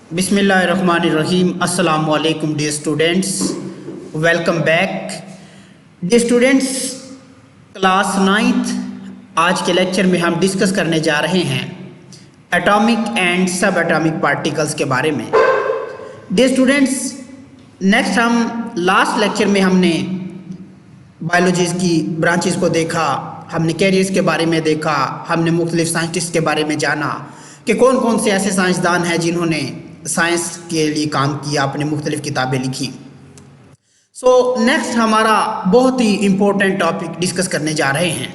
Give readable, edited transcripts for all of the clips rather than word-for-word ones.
बिस्मिल्लाहिर्रहमानिर्रहीम। अस्सलाम वालेकुम dear students, welcome back dear students. Class ninth आज के लेक्चर में हम डिस्कस करने जा रहे हैं एटॉमिक एंड सब एटॉमिक पार्टिकल्स के बारे में। डियर स्टूडेंट्स, नेक्स्ट हम लास्ट लेक्चर में हमने बायोलॉजीज़ की ब्रांचेस को देखा, हमने कैरियर्स के बारे में देखा, हमने मुख्तलिफ साइंटिस्ट के बारे में जाना कि कौन कौन से ऐसे साइंसदान हैं जिन्होंने साइंस के लिए काम किया, अपने मुख्तलिफ किताबें लिखी। सो नेक्स्ट हमारा बहुत ही इम्पोर्टेंट टॉपिक डिस्कस करने जा रहे हैं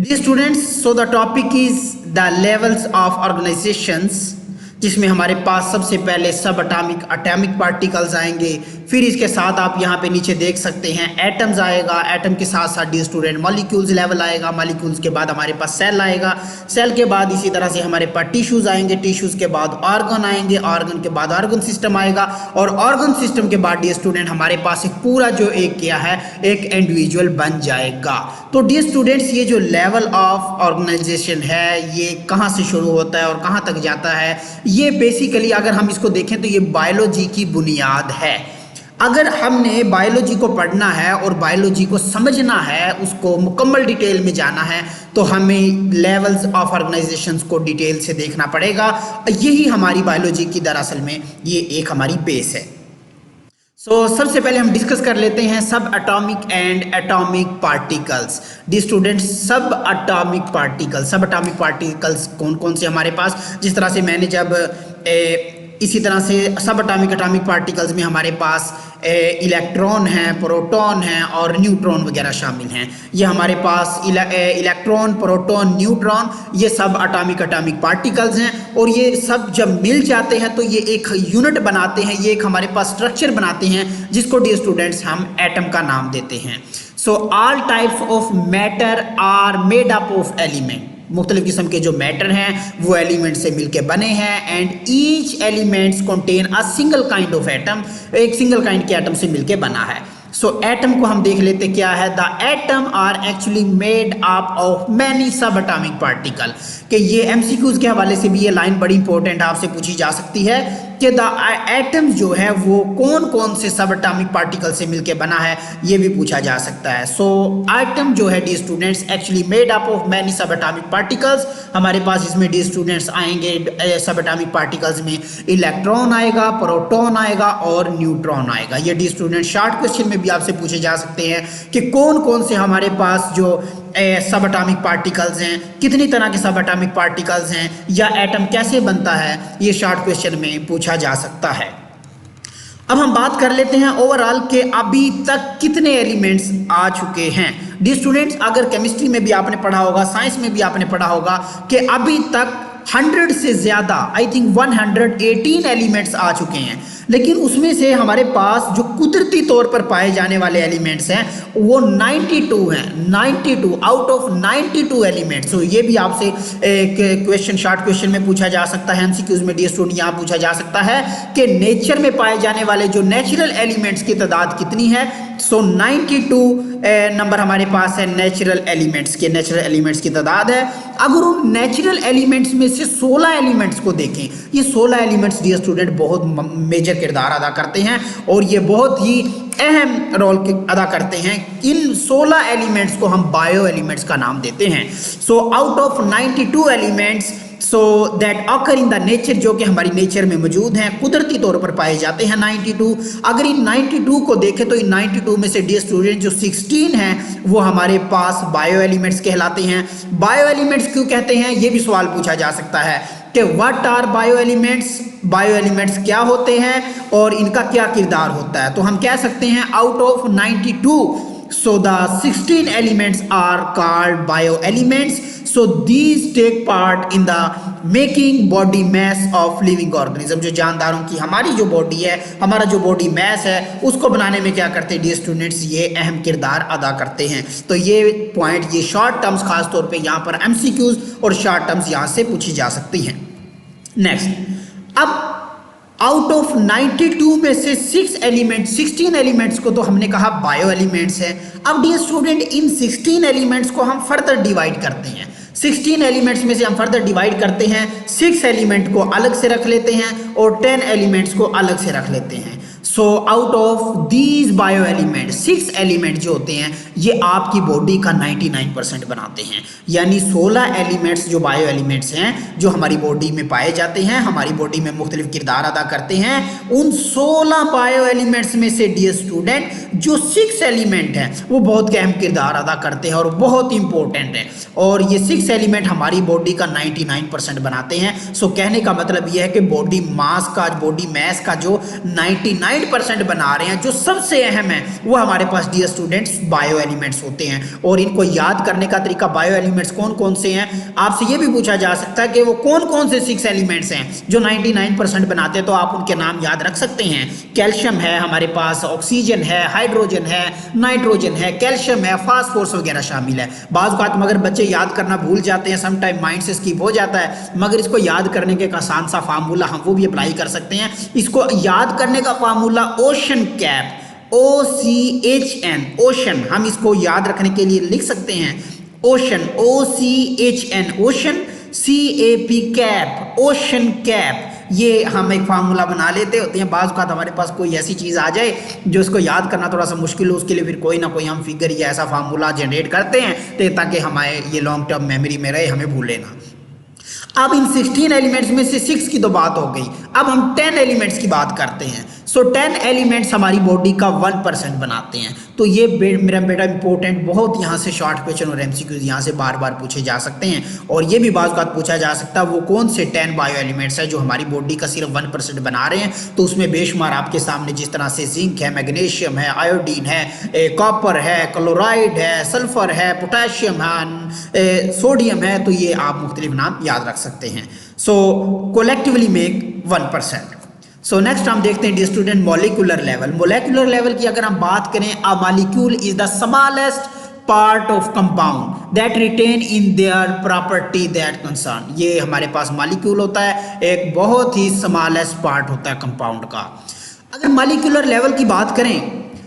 dear students. So the topic is the levels of organisations, जिसमें हमारे पास सबसे पहले सब एटॉमिक पार्टिकल्स आएंगे। फिर इसके साथ आप यहाँ पे नीचे देख सकते हैं एटम्स आएगा, एटम के साथ साथ डियर स्टूडेंट मॉलिक्यूल्स लेवल आएगा, मॉलिक्यूल्स के बाद हमारे पास सेल आएगा, सेल के बाद इसी तरह से हमारे पास टिश्यूज़ आएंगे, टिश्यूज़ के बाद ऑर्गन आएंगे, ऑर्गन के बाद ऑर्गन सिस्टम आएगा, और ऑर्गन सिस्टम के बाद डियर स्टूडेंट हमारे पास एक पूरा जो एक क्या है एक इंडिविजुअल बन जाएगा। तो डियर स्टूडेंट्स, ये जो लेवल ऑफ ऑर्गेनाइजेशन है ये कहाँ से शुरू होता है और कहाँ तक जाता है, ये बेसिकली अगर हम इसको देखें तो ये बायोलॉजी की बुनियाद है। अगर हमने बायोलॉजी को पढ़ना है और बायोलॉजी को समझना है, उसको मुकम्मल डिटेल में जाना है, तो हमें लेवल्स ऑफ ऑर्गेनाइजेशंस को डिटेल से देखना पड़ेगा। यही हमारी बायोलॉजी की दरअसल में ये एक हमारी बेस है। सबसे पहले हम डिस्कस कर लेते हैं सब atomic and atomic particles. D students, सब एटॉमिक पार्टिकल्स कौन कौन से हमारे पास, जिस तरह से मैंने जब इसी तरह से सब एटॉमिक पार्टिकल्स में हमारे पास इलेक्ट्रॉन हैं, प्रोटॉन हैं और न्यूट्रॉन वगैरह शामिल हैं। ये हमारे पास इलेक्ट्रॉन, प्रोटॉन, न्यूट्रॉन ये सब एटॉमिक पार्टिकल्स हैं, और ये सब जब मिल जाते हैं तो ये एक यूनिट बनाते हैं, ये एक हमारे पास स्ट्रक्चर बनाते हैं जिसको डियर स्टूडेंट्स हम एटम का नाम देते हैं। So all types of matter are made up of element, मुख्तलिफ किस्म के जो मैटर हैं वो एलिमेंट से मिलके बने हैं, and each elements contain a single kind of atom, एक सिंगल काइंड के एटम से मिलके बना है। एटम को हम देख लेते क्या है। The atom are actually made up of many subatomic particle, कि ये एमसीक्यूज के हवाले से भी ये लाइन बड़ी इंपॉर्टेंट आपसे पूछी जा सकती है कि द एटम जो है वो कौन कौन से सब एटॉमिक पार्टिकल से मिलके बना है, ये भी पूछा जा सकता है। एटम जो है D students actually made up of many सब एटॉमिक पार्टिकल्स। हमारे पास इसमें डी स्टूडेंट्स आएंगे सब एटॉमिक पार्टिकल्स में इलेक्ट्रॉन आएगा, प्रोटॉन आएगा और न्यूट्रॉन आएगा। ये डी स्टूडेंट शॉर्ट क्वेश्चन में भी आपसे पूछे जा सकते हैं कि कौन कौन से हमारे पास जो सब एटॉमिक पार्टिकल्स हैं, कितनी तरह के सब एटॉमिक पार्टिकल्स हैं, या एटम कैसे बनता है, ये शॉर्ट क्वेश्चन में पूछा जा सकता है। अब हम बात कर लेते हैं ओवरऑल के अभी तक कितने एलिमेंट्स आ चुके हैं। डी स्टूडेंट्स, अगर केमिस्ट्री में भी आपने पढ़ा होगा, साइंस में भी आपने पढ़ा होगा कि अभी तक 100 से ज़्यादा, आई थिंक 118 एलिमेंट्स आ चुके हैं, लेकिन उसमें से हमारे पास जो कुदरती तौर पर पाए जाने वाले एलिमेंट्स हैं वो 92 हैं। 92 आउट ऑफ 92 एलिमेंट्स। ये भी आपसे एक क्वेश्चन शॉर्ट क्वेश्चन में पूछा जा सकता है, एमसीक्यूज में डी स्टूडेंट यहाँ पूछा जा सकता है कि नेचर में पाए जाने वाले जो नेचुरल एलिमेंट्स की तादाद कितनी है। 92 नंबर हमारे पास है नेचुरल एलिमेंट्स के, नेचुरल एलिमेंट्स की तादाद है। अगर उन नेचुरल एलिमेंट्स में से 16 एलिमेंट्स को देखें, ये 16 एलिमेंट्स डियर स्टूडेंट बहुत मेजर किरदार अदा करते हैं और ये बहुत ही अहम रोल अदा करते हैं। इन 16 एलिमेंट्स को हम बायो एलिमेंट्स का नाम देते हैं। Out of 92 elements that occur in the nature, जो कि हमारी नेचर में मौजूद हैं, कुदरती तौर पर पाए जाते हैं 92। अगर इन 92 को देखें तो इन 92 में से डियर स्टूडेंट जो 16 हैं वो हमारे पास बायो एलिमेंट्स कहलाते हैं। बायो एलिमेंट्स क्यों कहते हैं, ये भी सवाल पूछा जा सकता है कि what are bio elements, bio elements क्या होते हैं और इनका क्या किरदार होता है। तो हम कह सकते हैं out of 92 the 16 elements are called bioelements. These take part in the making body mass of living organism। जो जानदारों की हमारी जो बॉडी है, हमारा जो बॉडी मैस है, उसको बनाने में क्या करते हैं डियर स्टूडेंट्स, ये अहम किरदार अदा करते हैं। तो ये पॉइंट, ये शॉर्ट टर्म्स खास तौर पे यहाँ पर एमसीक्यूज और शॉर्ट टर्म्स यहाँ से पूछी जा सकती हैं। नेक्स्ट, अब आउट ऑफ 92 में से 16 एलिमेंट्स को तो हमने कहा बायो एलिमेंट्स है। अब डियर स्टूडेंट इन 16 एलिमेंट्स को हम फर्दर डिवाइड करते हैं। 16 एलिमेंट्स में से हम फर्दर डिवाइड करते हैं, 6 एलिमेंट को अलग से रख लेते हैं और 10 एलिमेंट्स को अलग से रख लेते हैं। So out of these bio element 6 element जो होते हैं ये आपकी बॉडी का 99% बनाते हैं। यानी 16 एलिमेंट्स जो बायो एलिमेंट्स हैं जो हमारी बॉडी में पाए जाते हैं, हमारी बॉडी में मुख्तलिफ किरदार अदा करते हैं, उन 16 बायो एलिमेंट्स में से डियर स्टूडेंट जो 6 एलिमेंट हैं वो बहुत अहम किरदार अदा करते हैं और बहुत इंपॉर्टेंट है। और ये 6 एलिमेंट हमारी बॉडी का 99% बनाते हैं। सो कहने का मतलब ये है कि बॉडी मास का, बॉडी मैस का जो 99% बना रहे हैं, जो सबसे अहम है, वो हमारे पास डियर स्टूडेंट्स बायो एलिमेंट्स होते हैं। और इनको याद करने का तरीका, बायो एलिमेंट्स कौन कौन से हैं, आपसे ये भी पूछा जा सकता है कि वो कौन कौन से 6 एलिमेंट्स हैं जो 99% बनाते हैं, तो आप उनके नाम याद रख सकते हैं। कैल्शियम है हमारे पास, ऑक्सीजन है, हाइड्रोजन है, नाइट्रोजन है, कैल्शियम है, फास्फोरस वगैरह शामिल है। बाज़ बात मगर बच्चे याद करना भूल जाते हैं, सम टाइम माइंड से स्किप हो जाता है, मगर इसको याद करने के एक आसान सा फार्मूला हम वो भी अप्लाई कर सकते हैं। इसको याद करने का formula ocean cap, OCHN, ocean, हम इसको याद रखने के लिए लिख सकते हैं ocean, OCHN, ocean, CAP cap, ocean cap. ये हम एक फार्मूला बना लेते होते हैं। बाज़ का हमारे पास कोई ऐसी चीज़ आ जाए जो इसको याद करना थोड़ा सा मुश्किल हो, उसके लिए फिर कोई ना कोई हम फिगर या ऐसा फार्मूला जनरेट करते हैं ताकि हमारे ये लॉन्ग टर्म मेमोरी में रहे, हमें भूले ना। अब इन 16 एलिमेंट्स में से 6 की तो बात हो गई, अब हम 10 एलिमेंट्स की बात करते हैं। सो 10 एलिमेंट्स हमारी बॉडी का 1% बनाते हैं। तो ये मेरा बेटा इंपॉर्टेंट, बहुत यहाँ से शॉर्ट क्वेश्चन और MCQs यहाँ से बार बार पूछे जा सकते हैं। और ये भी बात पूछा जा सकता है वो कौन से 10 बायो एलिमेंट्स है जो हमारी बॉडी का सिर्फ 1% बना रहे हैं। तो उसमें बेशुमार आपके सामने जिस तरह से जिंक है, मैग्नीशियम है, आयोडीन है, कॉपर है, क्लोराइड है, सल्फर है, पोटेशियम है, सोडियम है, तो ये आप मुख्तलिफ नाम याद रख सकते हैं। So collectively make 1%। So next हम देखते हैं dear student molecular level. Molecular level की अगर हम बात करें, a molecule is the smallest part of compound that retain in their property that concern. ये हमारे पास मॉलिक्यूल होता है, एक बहुत ही स्मॉलेस्ट पार्ट होता है कंपाउंड का। अगर मॉलिक्यूलर लेवल की बात करें,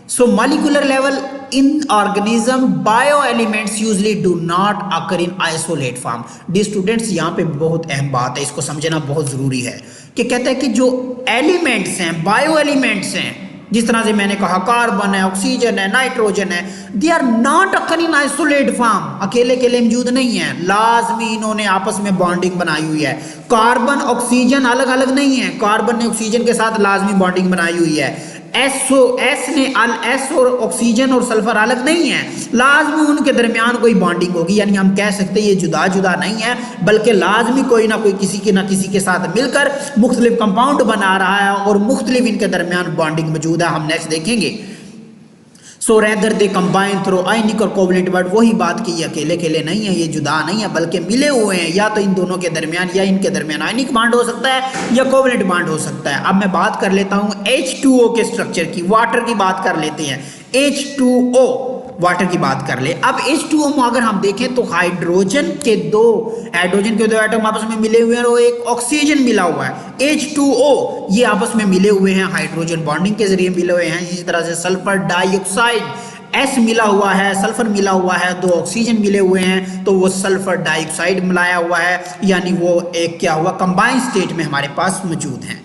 so molecular level in organism bio elements usually do not occur in isolate form. The students यहाँ पे बहुत अहम बात है, इसको समझना बहुत ज़रूरी है कि कहते हैं कि जो एलिमेंट्स हैं, बायो एलिमेंट्स हैं, जिस तरह से मैंने कहा कार्बन है, ऑक्सीजन है, नाइट्रोजन है, they are not occur in isolate form, अकेले अकेले मौजूद नहीं है, लाजमी इन्होंने आपस में बॉन्डिंग बनाई हुई है। कार्बन ऑक्सीजन अलग अलग नहीं है, कार्बन ने ऑक्सीजन के साथ लाजमी बॉन्डिंग बनाई हुई है। एस और ऑक्सीजन और सल्फर अलग नहीं है, लाजमी उनके दरमियान कोई बॉन्डिंग होगी। यानी हम कह सकते हैं ये जुदा जुदा नहीं है, बल्कि लाजमी कोई ना कोई किसी के साथ मिलकर मुख्तलिफ कंपाउंड बना रहा है और मुख्तलिफ इनके दरमियान बॉन्डिंग मौजूद है। हम नेक्स्ट देखेंगे। So rather they combine through ionic और कोवलेंट बॉन्ड, वही बात की ये अकेले अकेले नहीं है, ये जुदा नहीं है, बल्कि मिले हुए हैं। या तो इन दोनों के दरमियान या इनके दरमियान आयनिक बॉन्ड हो सकता है या कोवलेंट बॉन्ड हो सकता है। अब मैं बात कर लेता हूँ H2O के स्ट्रक्चर की, वाटर की बात कर लेते हैं। H2O वाटर की बात कर ले। अब H2O में अगर हम देखें तो हाइड्रोजन के दो एटम आपस में मिले हुए हैं और एक ऑक्सीजन मिला हुआ है। H2O ये आपस में मिले हुए हैं, हाइड्रोजन बॉन्डिंग के जरिए मिले हुए हैं। इसी तरह से सल्फर डाइऑक्साइड, S मिला हुआ है, सल्फर मिला हुआ है, दो ऑक्सीजन मिले हुए हैं, तो वो सल्फर डाइऑक्साइड मिलाया हुआ है, यानी वो एक क्या हुआ, कंबाइंड स्टेट में हमारे पास मौजूद हैं।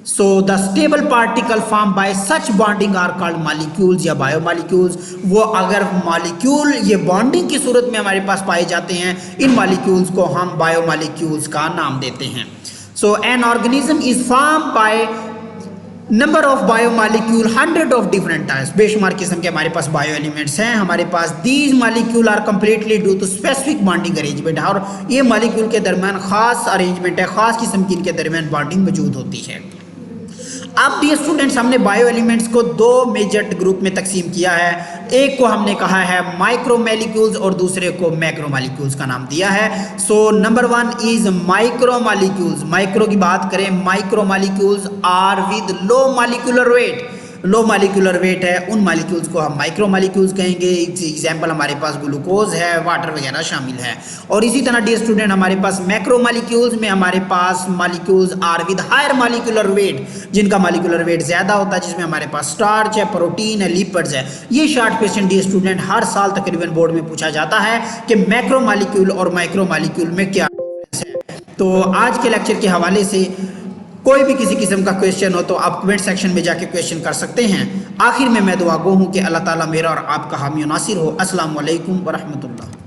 So the stable particle formed by such bonding are called molecules या biomolecules। वो अगर मॉलिक्यूल ये बॉन्डिंग की सूरत में हमारे पास पाए जाते हैं, इन मॉलिक्यूल्स को हम बायोमॉलिक्यूल्स का नाम देते हैं। So an organism is formed by number of biomolecule 100 of different types। बेशुमार किस्म के हमारे पास बायो एलिमेंट्स हैं हमारे पास। these molecule are completely due to specific bonding arrangement। और ये मॉलिक्यूल के दरमियान खास अरेंजमेंट है, खास किस्म की इनके दरमियान बॉन्डिंग मौजूद होती है। अब डियर स्टूडेंट्स हमने बायो एलिमेंट्स को दो मेजर ग्रुप में तकसीम किया है। एक को हमने कहा है माइक्रो मॉलिक्यूल्स और दूसरे को मैक्रो मॉलिक्यूल्स का नाम दिया है। So number 1 is micro molecules. Micro की बात करें, micro molecules are with low molecular weight low molecular weight है उन मालिक्यूल्स को हम माइक्रो मालिक्यूल्स कहेंगे। एग्जाम्पल हमारे पास ग्लूकोज है, वाटर वगैरह शामिल है। और इसी तरह डियर स्टूडेंट हमारे पास मैक्रो मालिक्यूल्स में हमारे पास molecules are with higher molecular weight, जिनका मालिक्यूलर वेट ज़्यादा होता है, जिसमें हमारे पापास स्टार्च है, प्रोटीन है, लिपिड्स है। ये शॉर्ट क्वेश्चन डियर स्टूडेंट हर साल तकरीबन बोर्ड में पूछा जाता है कि मैक्रो मालिक्यूल और माइक्रो मालिक्यूल में क्या डिफरेंस है। तो आज के लेक्चर के हवाले से कोई भी किसी किस्म का क्वेश्चन हो तो आप कमेंट सेक्शन में जाके क्वेश्चन कर सकते हैं। आखिर में मैं दुआ गो हूँ कि अल्लाह ताला मेरा और आपका हामी नासिर हो। अस्सलाम वालेकुम व रहमतुल्लाह।